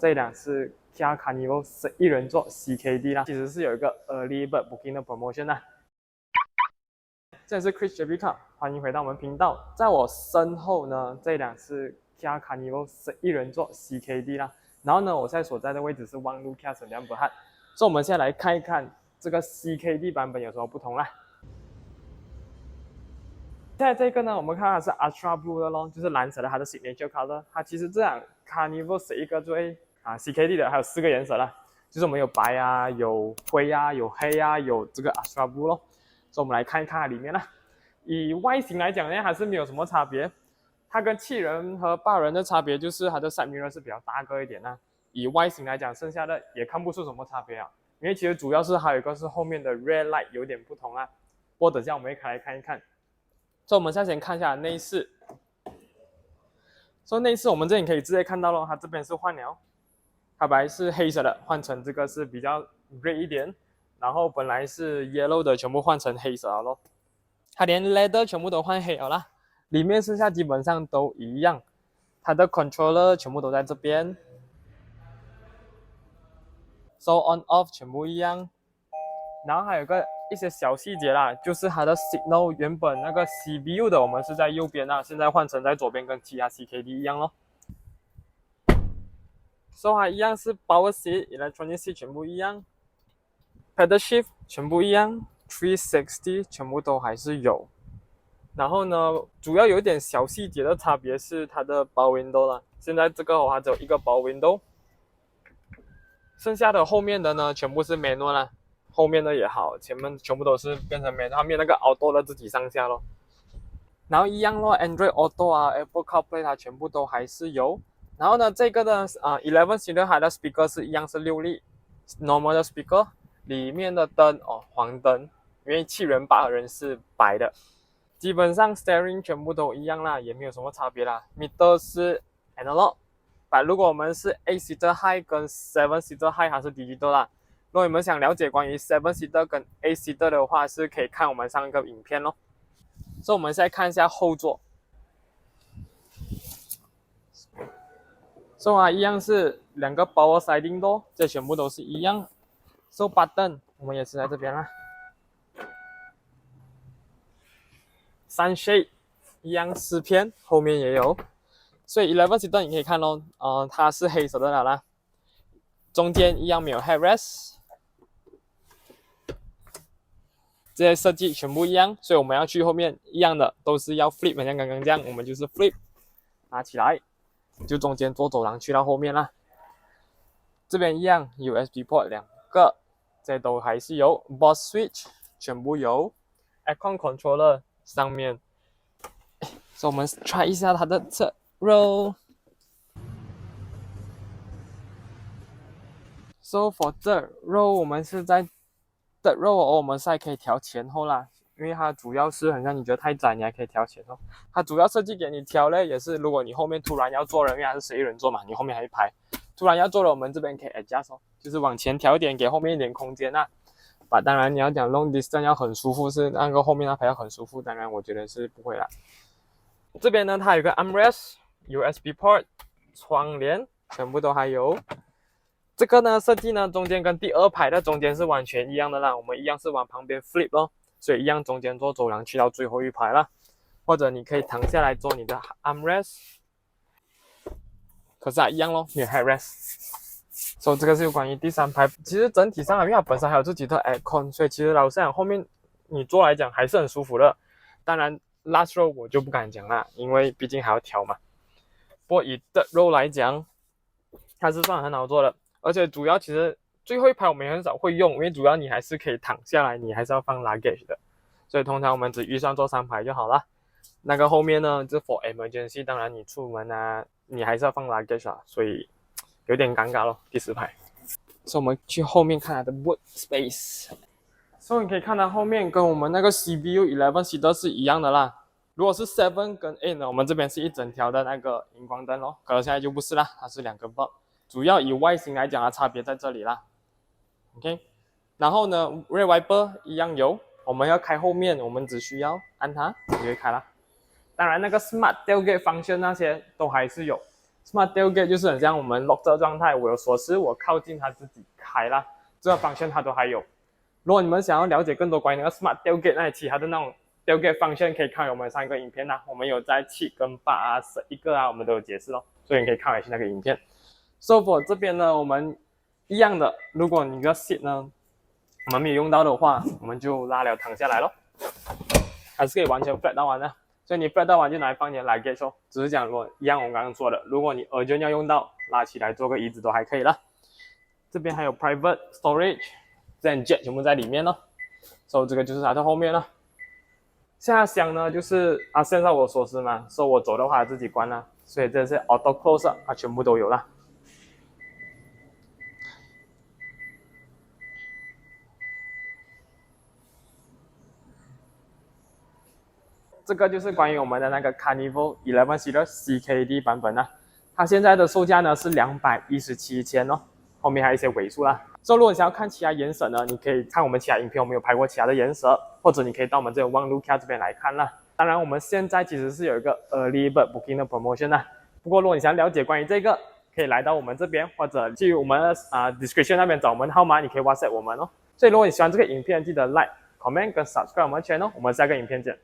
这一辆是 Kia Carnival 11人座 CKD 啦，其实是有一个 Early Bird Booking 的 promotion 啦。这里是 Chris JB 欢迎回到我们频道。在我身后呢，这一辆是 Kia Carnival 11人座 CKD 啦。然后呢，我现在所在的位置是望路 Kia Sdn Bhd。所以我们现在来看一看这个 CKD 版本有什么不同啦。现在这个呢，我们看它是 Ultra Blue 的咯，就是蓝色的，它的 Signature Color。它其实这样 Carnival 11个最CKD 的还有4个颜色啦，就是我们有白啊，有灰啊，有黑啊，有这个 Ultra Blue 咯。所以我们来看一看它里面啦。以外形来讲呢，还是没有什么差别。它跟7人和8人的差别就是它的 side mirror 是比较大个一点啦。以外形来讲，剩下的也看不出什么差别啊。因为其实主要是还有一个是后面的 Rear Light 有点不同啊。不过等下我们会开来看一看。所以我们现在先看一下内饰。所以内饰我们这里可以直接看到咯，它这边是换了，它本来是黑色的，换成这个是比较 red 一点，然后本来是 yellow 的，全部换成黑色了咯。它连 leather 全部都换黑了啦，里面剩下基本上都一样。它的 controller 全部都在这边 ，so on off 全部一样。然后还有一些小细节啦，就是它的 signal 原本那个 CBU 的我们是在右边啦，现在换成在左边，跟其他 CKD 一样咯。So 它一样是 power seat、electronic seat 全部一样 ，pedal shift 全部一样 ，360 全部都还是有。然后呢，主要有一点小细节的差别是它的 power window 啦，现在这个它只有一个 power window， 剩下的后面的呢全部是 manual 啦。后面的也好，前面全部都是变成后面那个 auto 的自己上下咯。然后一样咯 ，Android Auto 啊 ，Apple CarPlay 它全部都还是有。然后呢，这个的11 series 它的 speaker 是一样是6粒 normal 的 speaker， 里面的灯黄灯，因为7人8人是白的。基本上 steering 全部都一样啦，也没有什么差别啦。meter 是 analog， 如果我们是 8 seater high 跟7 seater high 它是 digital 啦。如果你们想了解关于7 seater 跟8 seater 的话，是可以看我们上一个影片咯。所以我们现在看一下后座。So 一样是2个 power sliding door， 这全部都是一样。So button 我们也是在这边啦。Sunshade 一样4片，后面也有。所以11 seater 你可以看咯，它是黑色的了啦。中间一样没有 headrest。这些设计全部一样，所以我们要去后面一样的都是要 flip， 像刚刚这样，我们就是 flip， 拿起来，就中间做走廊去到后面啦。这边一样 USB port 2个，这都还是有 ，boss switch 全部有 ，aircon controller 上面。所以我们 try 一下它的侧 row。So for third row 我们是在third row 我们是还可以调前后啦，因为它主要是很像你觉得太窄，你还可以调前后。它主要设计给你调嘞，也是如果你后面突然要坐人，因为它是11人座嘛，你后面还一排，突然要坐了，我们这边可以 adjust 就是往前调一点，给后面一点空间啦。当然你要讲 long distance 要很舒服，是那个后面那排要很舒服，当然我觉得是不会啦。这边呢，它有个 armrest、USB port、窗帘，全部都还有。这个呢设计呢，中间跟第2排的中间是完全一样的啦，我们一样是往旁边 flip 咯，所以一样中间做走廊去到最后一排啦，或者你可以躺下来做你的 armrest， 可是一样咯，没有 headrest。所以这个是有关于第3排，其实整体上因为它本身还有自己的 aircon， 所以其实老实讲后面你坐来讲还是很舒服的。当然 last row 我就不敢讲啦，因为毕竟还要调嘛。不过以 third row 来讲，它是算很好做的。而且主要其实最后一排我们也很少会用，因为主要你还是可以躺下来，你还是要放 luggage 的，所以通常我们只预算做3排就好了。那个后面呢，就 for emergency， 当然你出门啊，你还是要放 luggage 啊，所以有点尴尬咯。第10排，所以我们去后面看它的 boot space。所以你可以看到后面跟我们那个 CBU 11 seater 是一样的啦。如果是7跟8呢，我们这边是一整条的那个荧光灯咯，可是现在就不是啦，它是2个 bulb。主要以外形来讲，它差别在这里啦。OK， 然后呢 ，rear wiper 一样有，我们要开后面，我们只需要按它就会开啦。当然，那个 smart tailgate function 那些都还是有， Smart Tailgate 就是很像我们 lock 这状态，我有锁匙，我靠近它自己开啦，这个方向它都还有。如果你们想要了解更多关于那个 Smart Tailgate 那些其他的那种 Tailgate 方向，可以看我们3个影片啦，我们有在7跟8啊、11个啊，我们都有解释咯，所以你可以看回去那个影片。So for 这边呢，我们一样的，如果你的 seat 呢，我们没有用到的话，我们就拉了躺下来咯，还是可以完全 flat 到完的。所以你 flat 到完就拿来放你的 luggage 哦，只是讲如果一样我们刚刚说的，如果你 urgent 要用到，拉起来做个椅子都还可以啦。这边还有 private storage， 这样 jet 全部在里面咯。所以这个就是它的后面了。下箱呢就是现在我锁匙嘛，所以我走的话自己关啦，所以这是 auto close 全部都有啦。这个就是关于我们的那个 Carnival 11 Series CKD 版本啦，它现在的售价呢是217千哦，后面还有一些尾数啦。所以如果你想要看其他颜色呢，你可以看我们其他影片，我们有拍过其他的颜色，或者你可以到我们这个 One Look 这边来看啦。当然，我们现在其实是有一个 Early Bird Booking 的 promotion 啦。不过如果你想了解关于这个，可以来到我们这边，或者去我们description 那边找我们号码，你可以 WhatsApp 我们哦。所以如果你喜欢这个影片，记得 like、comment 跟 subscribe 我们的 channel，我们下个影片见。